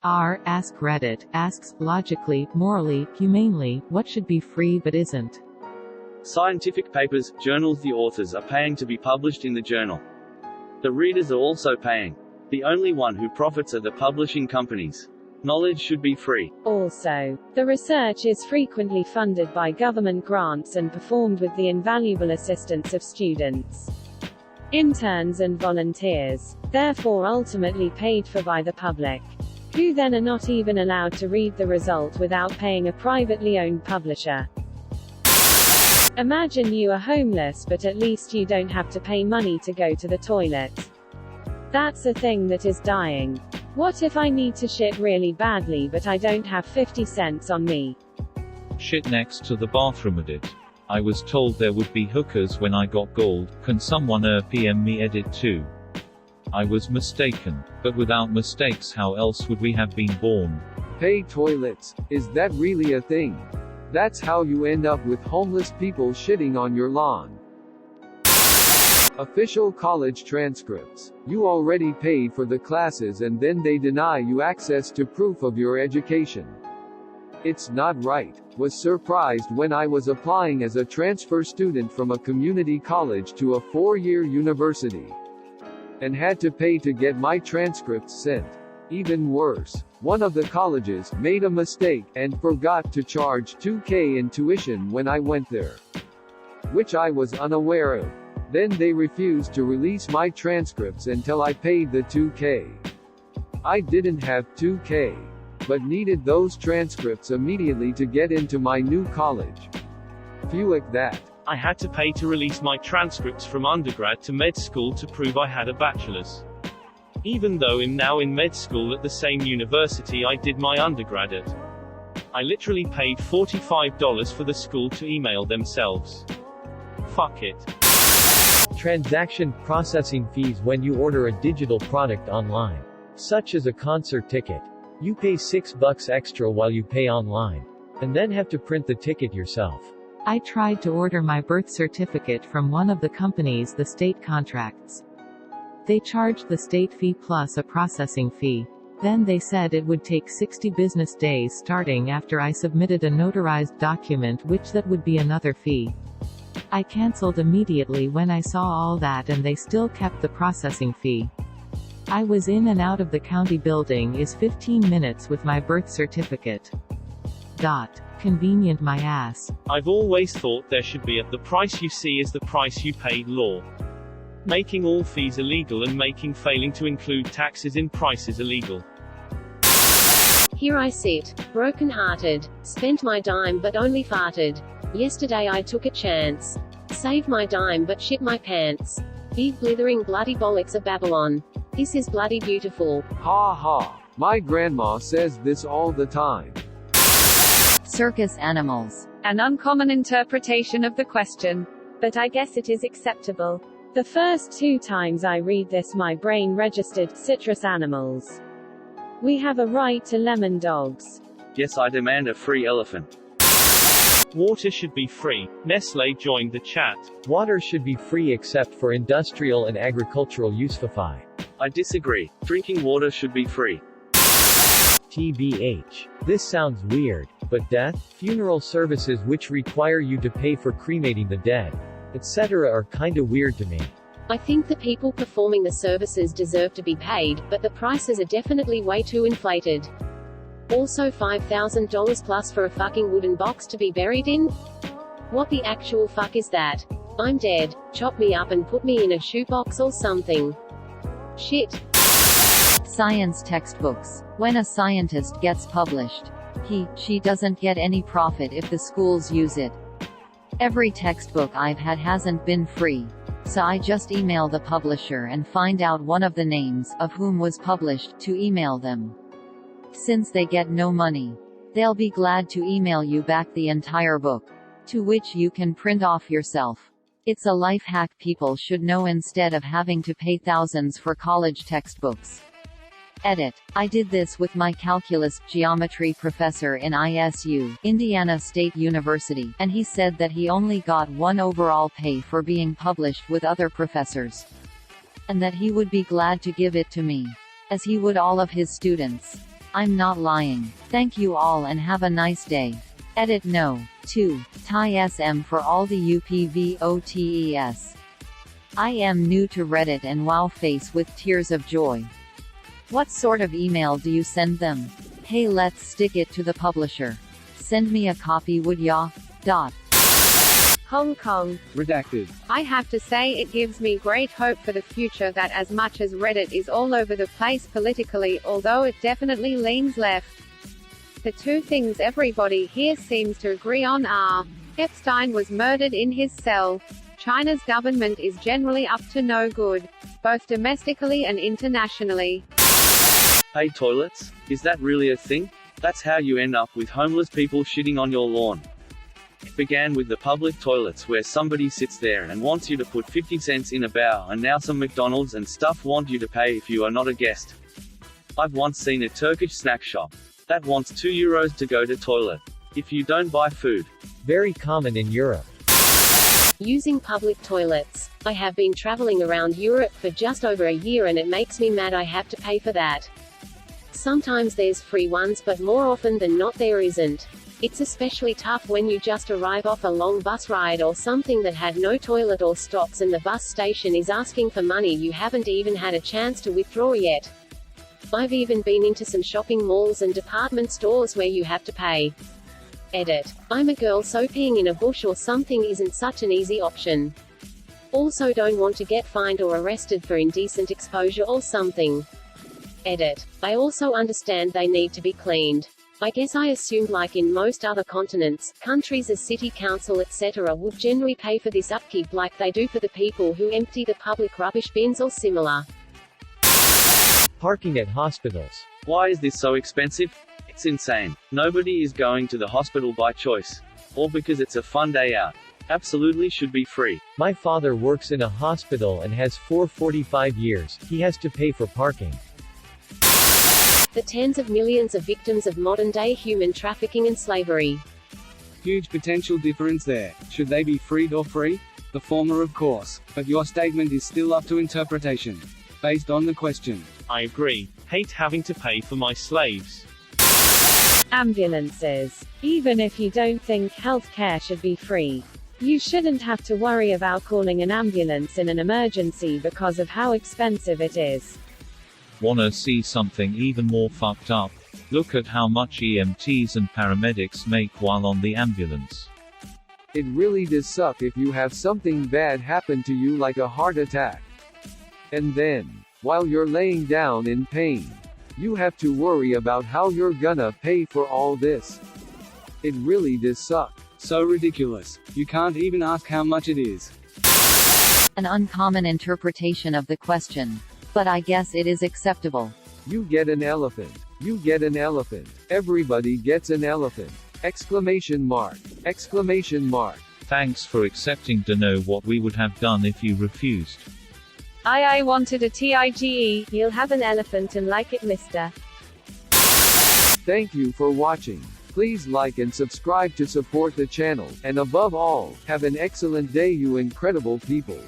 Askreddit asks, logically, morally, humanely, what should be free but isn't? Scientific papers, journals. The authors are paying to be published in the journal. The readers are also paying. The only one who profits are the publishing companies. Knowledge should be free. Also, the research is frequently funded by government grants and performed with the invaluable assistance of students, interns and volunteers, therefore ultimately paid for by the public, who then are not even allowed to read the result without paying a privately owned publisher. Imagine you are homeless, but at least you don't have to pay money to go to the toilet. That's a thing that is dying. What if I need to shit really badly but I don't have 50 cents on me? Shit next to the bathroom. Edit. I was told there would be hookers when I got gold. Can someone PM me? Edit 2. I was mistaken. But without mistakes, how else would we have been born? Pay toilets. Is that really a thing? That's how you end up with homeless people shitting on your lawn. Official college transcripts. You already paid for the classes and then they deny you access to proof of your education. It's not right. Was surprised when I was applying as a transfer student from a community college to a 4-year university, and had to pay to get my transcripts sent. Even worse, one of the colleges made a mistake and forgot to charge $2,000 in tuition when I went there, which I was unaware of. Then they refused to release my transcripts until I paid the $2,000. I didn't have $2,000, but needed those transcripts immediately to get into my new college. Phew at that. I had to pay to release my transcripts from undergrad to med school to prove I had a bachelor's. Even though I'm now in med school at the same university I did my undergrad at. I literally paid $45 for the school to email themselves. Fuck it. Transaction processing fees when you order a digital product online, such as a concert ticket. You pay $6 extra while you pay online, and then have to print the ticket yourself. I tried to order my birth certificate from one of the companies the state contracts. They charged the state fee plus a processing fee. Then they said it would take 60 business days starting after I submitted a notarized document, which that would be another fee. I canceled immediately when I saw all that, and they still kept the processing fee. I was in and out of the county building is 15 minutes with my birth certificate. Convenient my ass. I've always thought there should be a "the price you see is the price you pay" law. Making all fees illegal and making failing to include taxes in prices illegal. Here I sit, broken-hearted, spent my dime but only farted. Yesterday I took a chance. Saved my dime but shit my pants. Big blithering bloody bollocks of Babylon. This is bloody beautiful. Ha ha. My grandma says this all the time. Circus animals. An uncommon interpretation of the question, but I guess it is acceptable. The first 2 times I read this my brain registered citrus animals. We have a right to lemon dogs. Yes, I demand a free elephant. Water should be free. Nestle joined the chat. Water should be free except for industrial and agricultural use. I disagree. Drinking water should be free. TBH. This sounds weird, but death, funeral services which require you to pay for cremating the dead, etc. are kinda weird to me. I think the people performing the services deserve to be paid, but the prices are definitely way too inflated. Also $5,000 plus for a fucking wooden box to be buried in? What the actual fuck is that? I'm dead. Chop me up and put me in a shoebox or something. Shit. Science textbooks. When a scientist gets published, she doesn't get any profit if the schools use it. Every textbook I've had hasn't been free, so I just email the publisher and find out one of the names of whom was published to email them. Since they get no money, they'll be glad to email you back the entire book, to which you can print off yourself. It's a life hack people should know instead of having to pay thousands for college textbooks. Edit. I did this with my calculus, geometry professor in ISU, Indiana State University, and he said that he only got 1 overall pay for being published with other professors, and that he would be glad to give it to me, as he would all of his students. I'm not lying. Thank you all and have a nice day. Edit no. 2. Thai SM for all the UPVOTES. I am new to Reddit and wow face with tears of joy. What sort of email do you send them? Hey, let's stick it to the publisher. Send me a copy would ya? Hong Kong. Redacted. I have to say it gives me great hope for the future that as much as Reddit is all over the place politically, although it definitely leans left, the two things everybody here seems to agree on are: Epstein was murdered in his cell. China's government is generally up to no good, both domestically and internationally. Hey toilets? Is that really a thing? That's how you end up with homeless people shitting on your lawn. It began with the public toilets where somebody sits there and wants you to put 50 cents in a bowl, and now some McDonald's and stuff want you to pay if you are not a guest. I've once seen a Turkish snack shop that wants €2 to go to toilet if you don't buy food. Very common in Europe. Using public toilets. I have been traveling around Europe for just over a year and it makes me mad I have to pay for that. Sometimes there's free ones, but more often than not there isn't. It's especially tough when you just arrive off a long bus ride or something that had no toilet or stops and the bus station is asking for money you haven't even had a chance to withdraw yet. I've even been into some shopping malls and department stores where you have to pay. Edit. I'm a girl, so peeing in a bush or something isn't such an easy option. Also don't want to get fined or arrested for indecent exposure or something. Edit. I also understand they need to be cleaned. I guess I assumed like in most other continents, countries as city council etc. would generally pay for this upkeep like they do for the people who empty the public rubbish bins or similar. Parking at hospitals. Why is this so expensive? It's insane. Nobody is going to the hospital by choice. Or because it's a fun day out. Absolutely should be free. My father works in a hospital and has 45 years. He has to pay for parking. The tens of millions of victims of modern-day human trafficking and slavery. Huge potential difference there. Should they be freed or free? The former, of course. But your statement is still up to interpretation. Based on the question. I agree. Hate having to pay for my slaves. Ambulances. Even if you don't think healthcare should be free, you shouldn't have to worry about calling an ambulance in an emergency because of how expensive it is. Wanna see something even more fucked up? Look at how much EMTs and paramedics make while on the ambulance. It really does suck if you have something bad happen to you like a heart attack. And then, while you're laying down in pain, you have to worry about how you're gonna pay for all this. It really does suck. So ridiculous. You can't even ask how much it is. An uncommon interpretation of the question. But I guess it is acceptable. You get an elephant. You get an elephant. Everybody gets an elephant. Exclamation mark. Exclamation mark. Thanks for accepting to know what we would have done if you refused. I wanted a TIGE. You'll have an elephant and like it, mister. Thank you for watching. Please like and subscribe to support the channel, and above all, have an excellent day you incredible people.